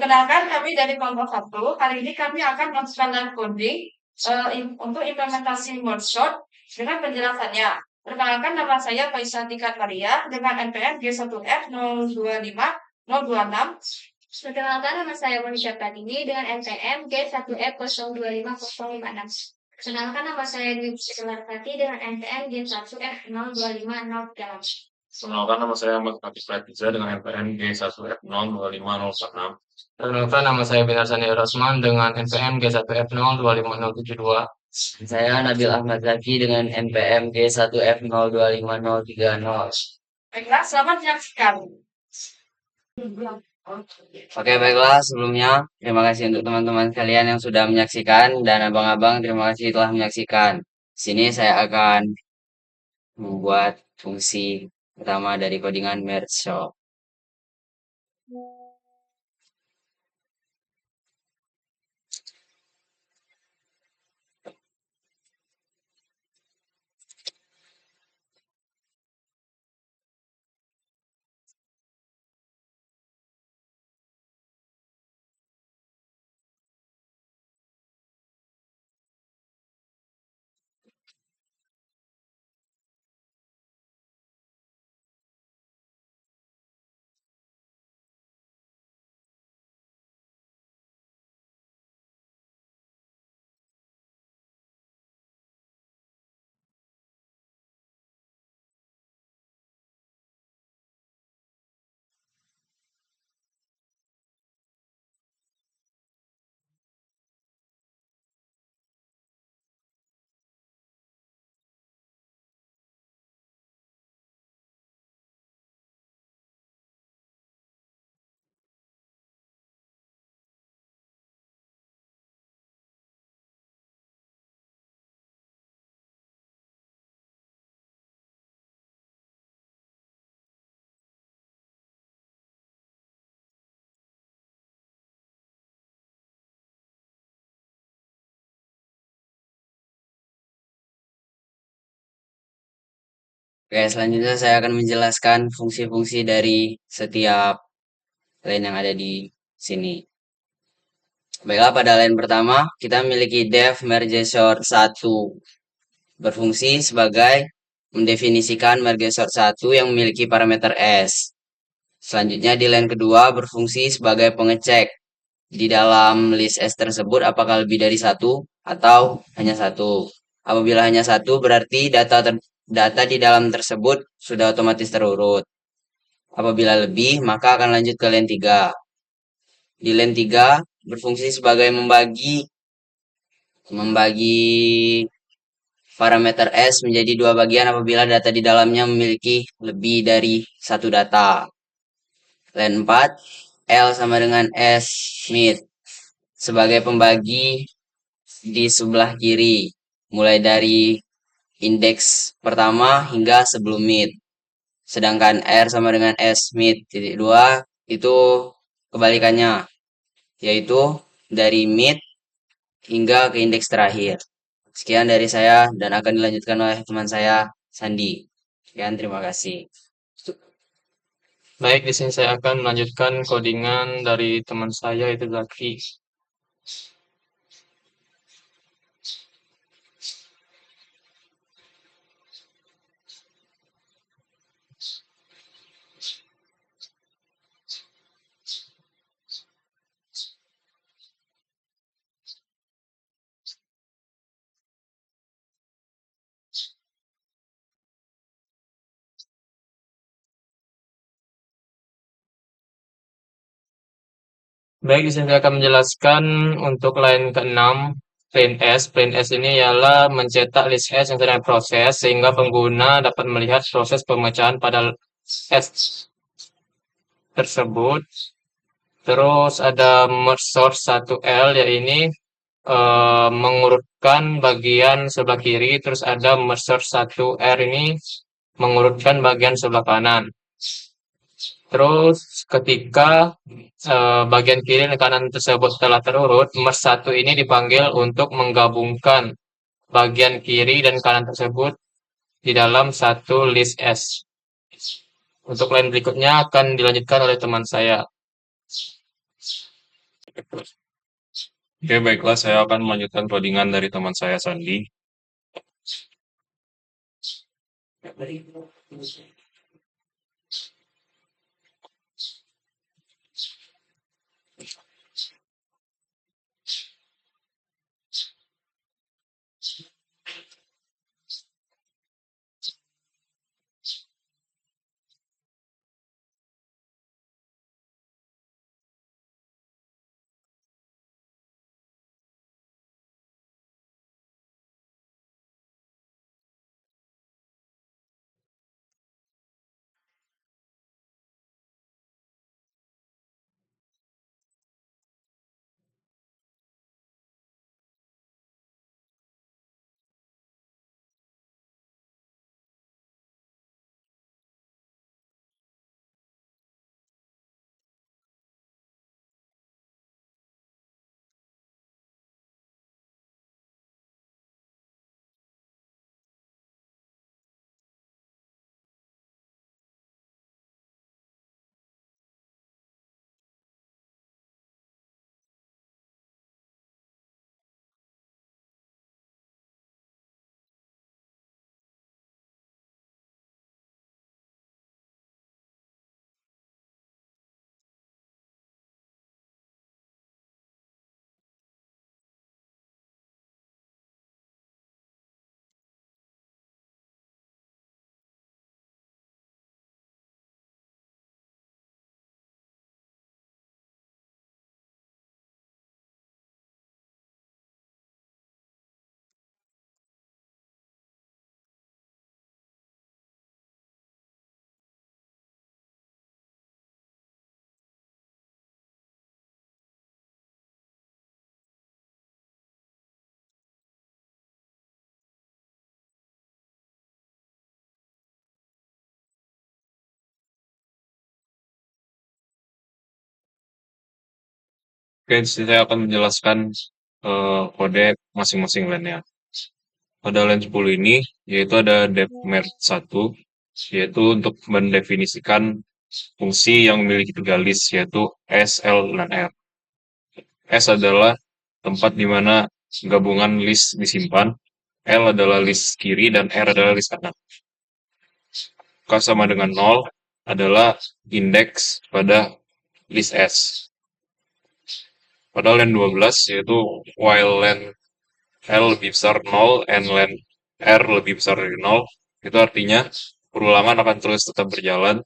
Perkenalkan, kami dari kelompok 1. Kali ini kami akan melakukan live coding untuk implementasi merge dengan penjelasannya. Perkenalkan, nama saya Faisatika Maria dengan NPM G1F025-026. Perkenalkan, nama saya Monisha Pratini dengan NPM G1F025056. Perkenalkan, nama saya Dwi Priscilartati dengan NPM G1F025036. Perkenalkan, nama saya Ahmad Hafiz Pratiza dengan NPM G1F025046. Perkenalkan, nama saya Binarsani Erasman dengan NPM G1F025072. Saya Nabil Ahmad Zaki dengan NPM G1F025030. Baiklah, selamat menyaksikan. Oke, baiklah. Sebelumnya, terima kasih untuk teman-teman sekalian yang sudah menyaksikan, dan abang-abang terima kasih telah menyaksikan. Di sini saya akan membuat fungsi pertama dari codingan merge shop. Oke, selanjutnya saya akan menjelaskan fungsi-fungsi dari setiap line yang ada di sini. Baiklah, pada line pertama, kita memiliki def merge sort 1. Berfungsi sebagai mendefinisikan merge sort 1 yang memiliki parameter S. Selanjutnya di line kedua berfungsi sebagai pengecek di dalam list S tersebut apakah lebih dari 1 atau hanya 1. Apabila hanya 1 berarti data di dalam tersebut sudah otomatis terurut. Apabila lebih maka akan lanjut ke line 3. Di line 3 berfungsi sebagai membagi parameter S menjadi 2 bagian apabila data di dalamnya memiliki lebih dari 1 data. Line 4, L sama dengan S mid sebagai pembagi di sebelah kiri, mulai dari indeks pertama hingga sebelum mid. Sedangkan R sama dengan S mid titik 2 itu kebalikannya, yaitu dari mid hingga ke indeks terakhir. Sekian dari saya dan akan dilanjutkan oleh teman saya, Sandi. Sekian, terima kasih. Baik, di sini saya akan melanjutkan codingan dari teman saya, itu Zaki. Baik, di sini saya akan menjelaskan untuk line ke-6, print S. Print S ini ialah mencetak list S yang sedang proses sehingga pengguna dapat melihat proses pemecahan pada S tersebut. Terus ada merge source 1L, yaitu mengurutkan bagian sebelah kiri. Terus ada merge source 1R ini mengurutkan bagian sebelah kanan. Terus ketika bagian kiri dan kanan tersebut telah terurut, merge 1 ini dipanggil untuk menggabungkan bagian kiri dan kanan tersebut di dalam satu list S. Untuk line berikutnya akan dilanjutkan oleh teman saya. Oke, baiklah, saya akan melanjutkan codingan dari teman saya Sandi. Oke, saya akan menjelaskan kode masing-masing LAN-nya. Pada LAN 10 ini, yaitu ada depth merge 1, yaitu untuk mendefinisikan fungsi yang memiliki 3 list, yaitu S, L, dan R. S adalah tempat di mana gabungan list disimpan, L adalah list kiri, dan R adalah list kanan. K sama dengan 0 adalah indeks pada list S. Pada LAN 12, yaitu while LAN L lebih besar 0 and LAN R lebih besar dari 0, itu artinya perulangan akan terus tetap berjalan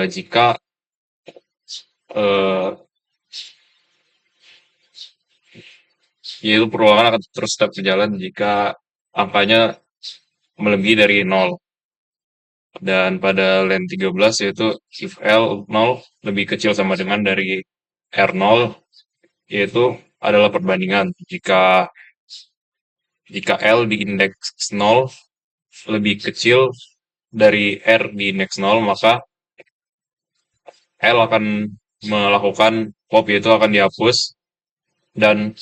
jika eh, yaitu perulangan akan terus tetap berjalan jika angkanya melebihi dari 0. Dan pada LAN 13, yaitu if L 0 lebih kecil sama dengan dari R0, yaitu adalah perbandingan. Jika L di indeks 0 lebih kecil dari R di indeks 0, maka L akan melakukan pop, yaitu akan dihapus, dan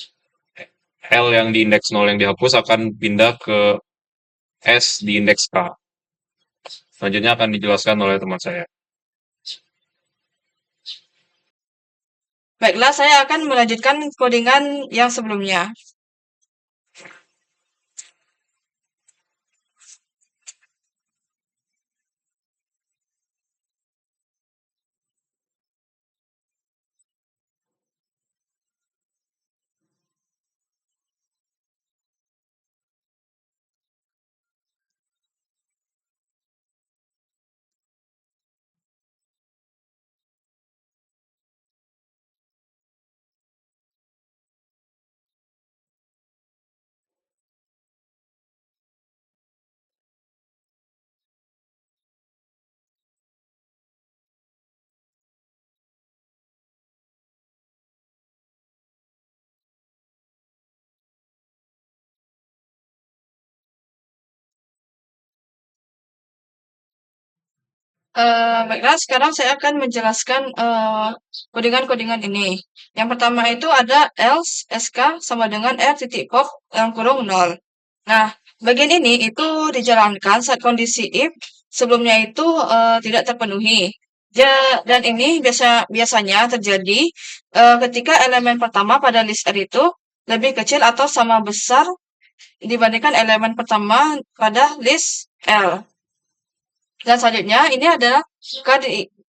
L yang di indeks 0 yang dihapus akan pindah ke S di indeks K. Selanjutnya akan dijelaskan oleh teman saya. Baiklah, saya akan melanjutkan codingan yang sebelumnya. Baiklah, sekarang saya akan menjelaskan codingan-codingan ini. Yang pertama itu ada else sk sama dengan r titik pop yang kurung 0. Nah, bagian ini itu dijalankan saat kondisi if sebelumnya itu tidak terpenuhi. Dan ini biasanya terjadi ketika elemen pertama pada list R itu lebih kecil atau sama besar dibandingkan elemen pertama pada list L. Dan selanjutnya ini adalah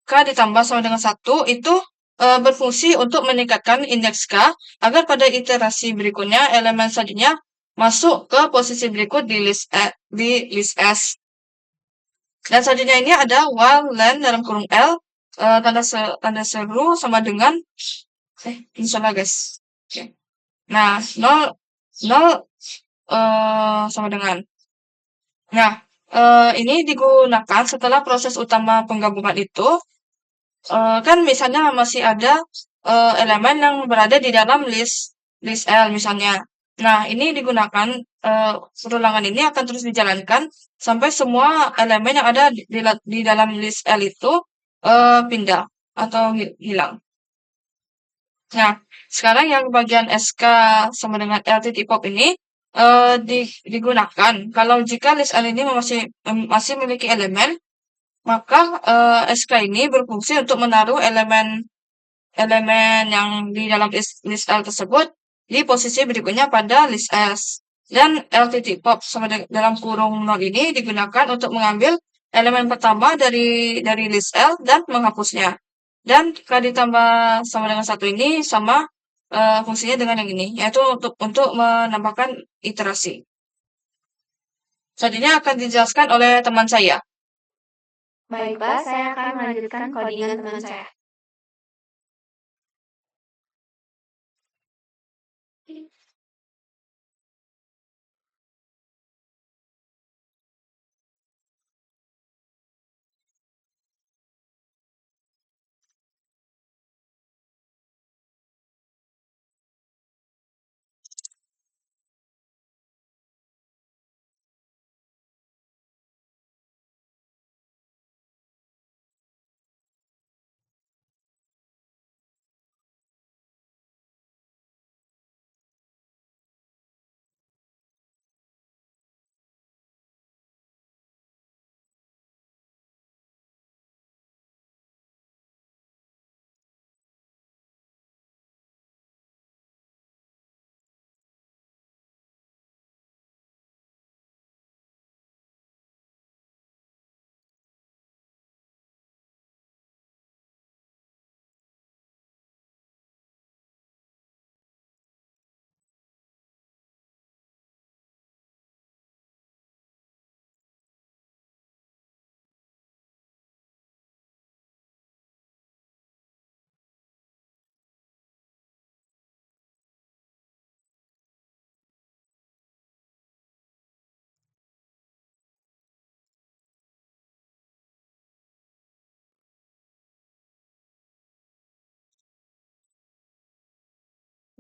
K ditambah sama dengan 1 itu berfungsi untuk meningkatkan indeks K agar pada iterasi berikutnya elemen selanjutnya masuk ke posisi berikut di list S. Dan selanjutnya ini ada while len dalam kurung L tanda seru sama dengan ini salah guys. Oke. Nah, 0 sama dengan. Nah, ini digunakan setelah proses utama penggabungan itu kan misalnya masih ada elemen yang berada di dalam list L misalnya. Nah, ini digunakan perulangan ini akan terus dijalankan sampai semua elemen yang ada di dalam list L itu pindah atau hilang. Nah, sekarang yang bagian SK sama dengan L titik pop ini digunakan kalau jika list L ini masih memiliki elemen, maka SK ini berfungsi untuk menaruh elemen yang di dalam list L tersebut di posisi berikutnya pada list S. Dan L titik pop sama dalam kurung 0 ini digunakan untuk mengambil elemen pertama dari list L dan menghapusnya. Dan K ditambah sama dengan 1 ini sama fungsinya dengan yang ini, yaitu untuk menambahkan iterasi. Selanjutnya akan dijelaskan oleh teman saya. Baiklah, saya akan melanjutkan codingan teman saya.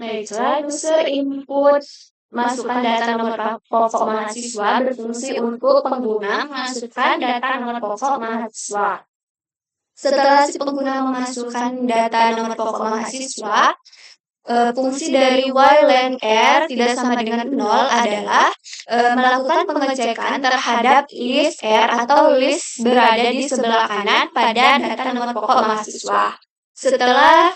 Baiklah, user input masukkan data nomor pokok mahasiswa berfungsi untuk pengguna memasukkan data nomor pokok mahasiswa. Setelah si pengguna memasukkan data nomor pokok mahasiswa, fungsi dari while len R tidak sama dengan 0 adalah melakukan pengecekan terhadap list R atau list berada di sebelah kanan pada data nomor pokok mahasiswa. Setelah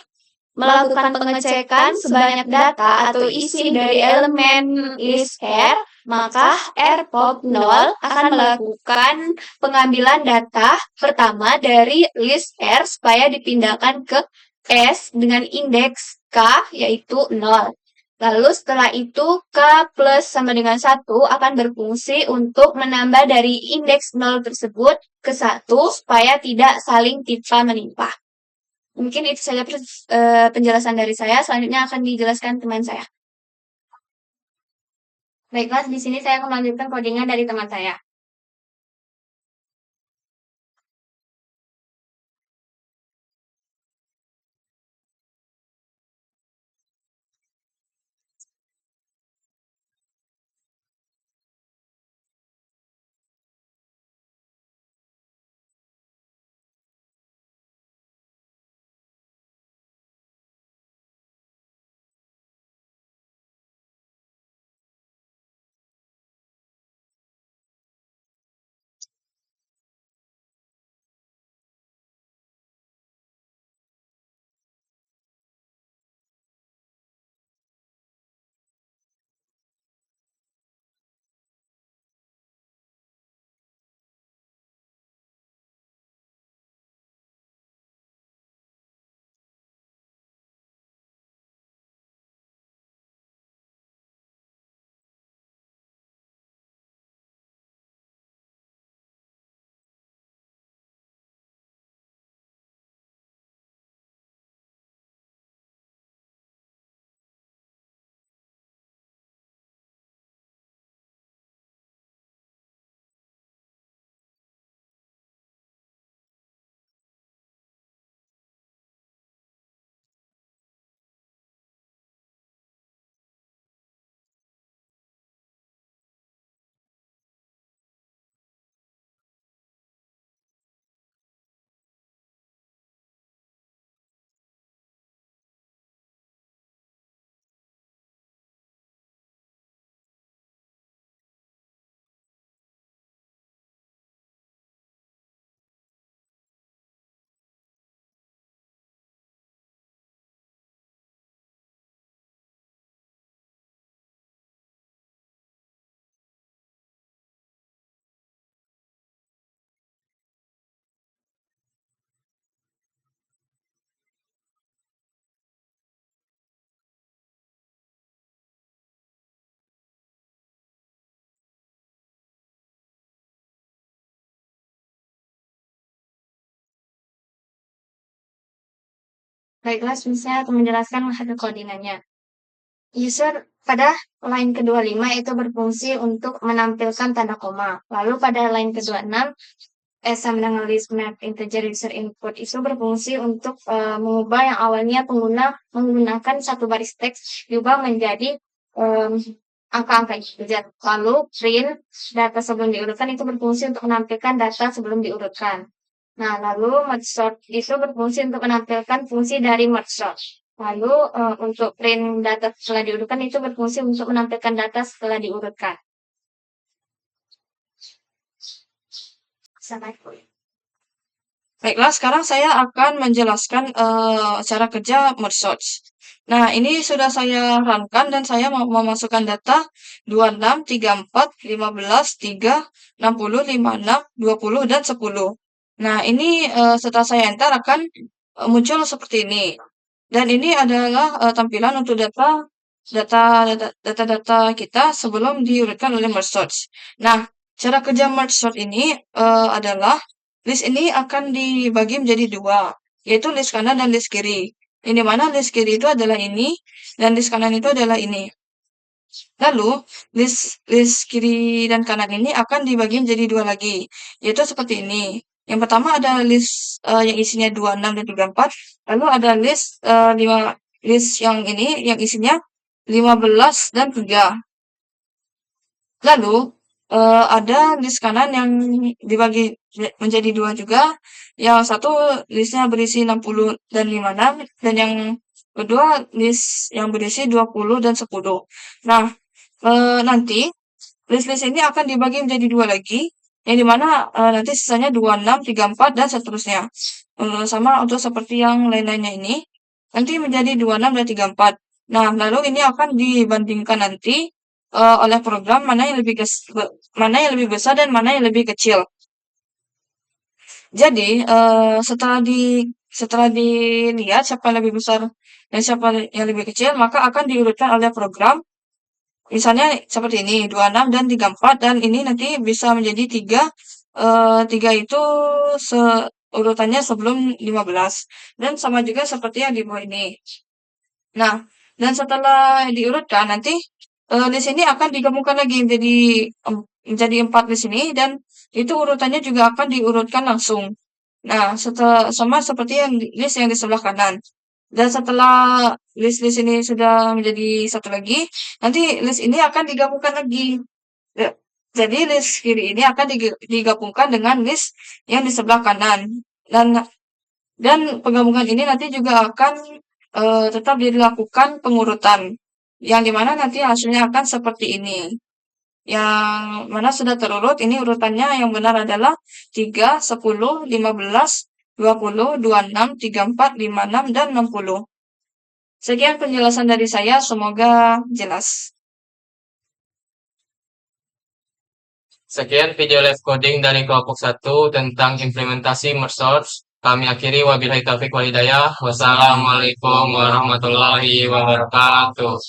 melakukan pengecekan sebanyak data atau isi dari elemen list R, maka rpop 0 akan melakukan pengambilan data pertama dari list R supaya dipindahkan ke S dengan indeks K yaitu 0. Lalu setelah itu K plus sama dengan 1 akan berfungsi untuk menambah dari indeks 0 tersebut ke 1 supaya tidak saling timpa-menimpa. Mungkin itu saja penjelasan dari saya. Selanjutnya akan dijelaskan teman saya. Baiklah, di sini saya akan melanjutkan codingan dari teman saya. Baiklah, saya akan menjelaskan metode koordinatnya. User pada line ke-25 itu berfungsi untuk menampilkan tanda koma. Lalu pada line ke-26, sama dengan list map integer user input itu berfungsi untuk mengubah yang awalnya pengguna menggunakan satu baris teks diubah menjadi angka-angka integer. Lalu print data sebelum diurutkan itu berfungsi untuk menampilkan data sebelum diurutkan. Nah, lalu merge sort itu berfungsi untuk menampilkan fungsi dari merge sort. Lalu untuk print data setelah diurutkan itu berfungsi untuk menampilkan data setelah diurutkan. Baiklah, sekarang saya akan menjelaskan cara kerja merge sort. Nah, ini sudah saya runkan dan saya mau memasukkan data 26, 34, 15, 3, 60, 56, 20, dan 10. Nah, ini setelah saya enter akan muncul seperti ini. Dan ini adalah tampilan untuk data kita sebelum diurutkan oleh merge sort. Nah, cara kerja merge sort ini adalah list ini akan dibagi menjadi dua, yaitu list kanan dan list kiri. Ini mana list kiri itu adalah ini, dan list kanan itu adalah ini. Lalu, list kiri dan kanan ini akan dibagi menjadi dua lagi, yaitu seperti ini. Yang pertama ada list yang isinya 26 dan 34, lalu ada list yang ini yang isinya 15 dan 3. Lalu ada list kanan yang dibagi menjadi dua juga. Yang satu listnya berisi 60 dan 56, dan yang kedua list yang berisi 20 dan 10. Nah, nanti list-list ini akan dibagi menjadi dua lagi, yang dimana nanti sisanya 26, 34, dan seterusnya. Sama untuk seperti yang lain-lainnya ini, nanti menjadi 26 dan 34. Nah, lalu ini akan dibandingkan nanti oleh program mana yang lebih besar dan mana yang lebih kecil. Jadi setelah dilihat siapa yang lebih besar dan siapa yang lebih kecil, maka akan diurutkan oleh program. Misalnya seperti ini, 26 dan 34, dan ini nanti bisa menjadi 3. 3 itu urutannya sebelum 15. Dan sama juga seperti yang di bawah ini. Nah, dan setelah diurutkan nanti list ini akan digabungkan lagi menjadi 4 list ini, dan itu urutannya juga akan diurutkan langsung. Nah, sama seperti list yang di sebelah kanan. Dan setelah list-list ini sudah menjadi satu lagi, nanti list ini akan digabungkan lagi. Jadi list kiri ini akan digabungkan dengan list yang di sebelah kanan. Dan penggabungan ini nanti juga akan tetap dilakukan pengurutan, yang dimana nanti hasilnya akan seperti ini. Yang mana sudah terurut, ini urutannya yang benar adalah 3, 10, 15, 20, 26, 34, 56, dan 60. Sekian penjelasan dari saya, semoga jelas. Sekian video live coding dari kelompok 1 tentang implementasi merge sort. Kami akhiri, wabillahi taufiq wal hidayah. Wassalamualaikum warahmatullahi wabarakatuh.